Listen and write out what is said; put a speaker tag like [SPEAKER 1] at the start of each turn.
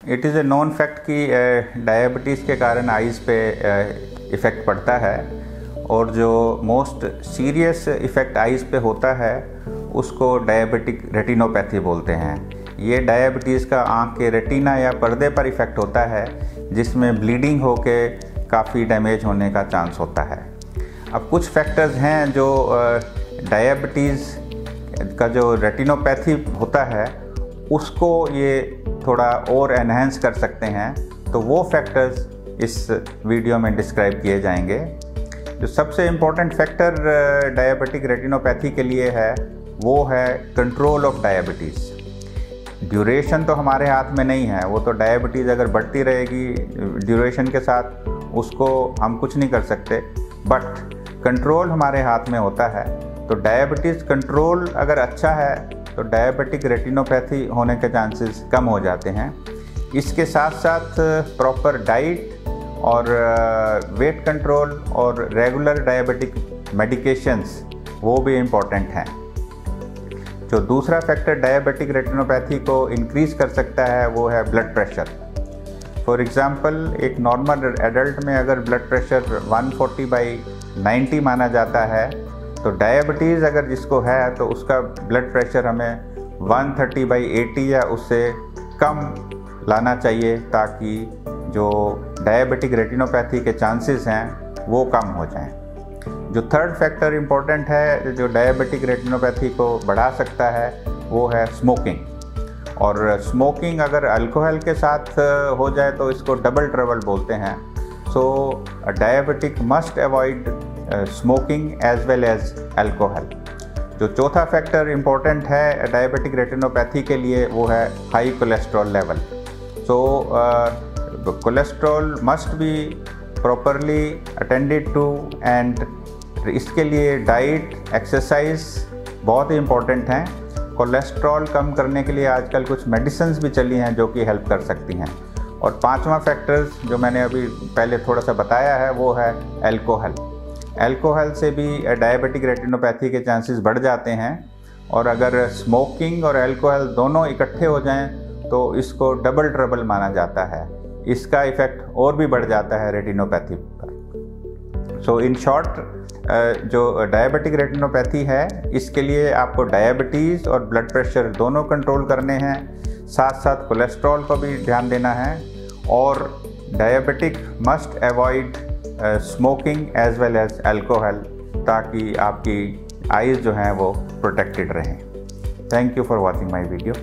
[SPEAKER 1] It is a non fact कि diabetes के कारण आइज़ पे इफ़ेक्ट पड़ता है और जो मोस्ट सीरियस इफ़ेक्ट आइज़ पे होता है उसको डायबिटिक रेटिनोपैथी बोलते हैं। ये डायबिटीज़ का आँख के रेटिना या पर्दे पर इफ़ेक्ट होता है जिसमें ब्लीडिंग होके काफ़ी डैमेज होने का चांस होता है। अब कुछ फैक्टर्स हैं जो डायबिटीज़ का जो रेटिनोपैथी होता है उसको ये थोड़ा और एनहेंस कर सकते हैं, तो वो फैक्टर्स इस वीडियो में डिस्क्राइब किए जाएंगे। जो सबसे इम्पोर्टेंट फैक्टर डायबिटिक रेटिनोपैथी के लिए है वो है कंट्रोल ऑफ डायबिटीज़। ड्यूरेशन तो हमारे हाथ में नहीं है, वो तो डायबिटीज़ अगर बढ़ती रहेगी ड्यूरेशन के साथ उसको हम कुछ नहीं कर सकते, बट कंट्रोल हमारे हाथ में होता है। तो डायबिटीज़ कंट्रोल अगर अच्छा है तो डायबिटिक रेटिनोपैथी होने के चांसेस कम हो जाते हैं। इसके साथ साथ प्रॉपर डाइट और वेट कंट्रोल और रेगुलर डायबिटिक मेडिकेशंस वो भी इम्पॉर्टेंट हैं। जो दूसरा फैक्टर डायबिटिक रेटिनोपैथी को इंक्रीज़ कर सकता है वो है ब्लड प्रेशर। फॉर एग्ज़ाम्पल एक नॉर्मल एडल्ट में अगर ब्लड प्रेशर 140/90 माना जाता है, तो डायबिटीज़ अगर जिसको है तो उसका ब्लड प्रेशर हमें 130/80 या उससे कम लाना चाहिए ताकि जो डायबिटिक रेटिनोपैथी के चांसेस हैं वो कम हो जाएं। जो थर्ड फैक्टर इम्पोर्टेंट है जो डायबिटिक रेटिनोपैथी को बढ़ा सकता है वो है स्मोकिंग। और स्मोकिंग अगर अल्कोहल के साथ हो जाए तो इसको डबल ट्रबल बोलते हैं। So diabetic must avoid smoking as well as alcohol. जो चौथा फैक्टर इम्पोर्टेंट है डायबिटिक रेटिनोपैथी के लिए वो है high cholesterol level. So cholesterol must be properly attended to and इसके लिए डाइट एक्सरसाइज बहुत ही इम्पोर्टेंट हैं। कोलेस्ट्रॉल कम करने के लिए आजकल कुछ मेडिसिन्स भी चली हैं जो कि हेल्प कर सकती हैं। और पांचवा फैक्टर्स जो मैंने अभी पहले थोड़ा सा बताया है वो है अल्कोहल। अल्कोहल से भी डायबिटिक रेटिनोपैथी के चांसेस बढ़ जाते हैं और अगर स्मोकिंग और अल्कोहल दोनों इकट्ठे हो जाएं तो इसको डबल ट्रबल माना जाता है। इसका इफ़ेक्ट और भी बढ़ जाता है रेटिनोपैथी पर। सो इन शॉर्ट जो डायबिटिक रेटिनोपैथी है इसके लिए आपको डायबिटीज़ और ब्लड प्रेशर दोनों कंट्रोल करने हैं, साथ साथ कोलेस्ट्रॉल को भी ध्यान देना है और diabetic must avoid smoking as well as alcohol ताकि आपकी आइज़ जो हैं वो प्रोटेक्टेड रहें। Thank you for watching my video.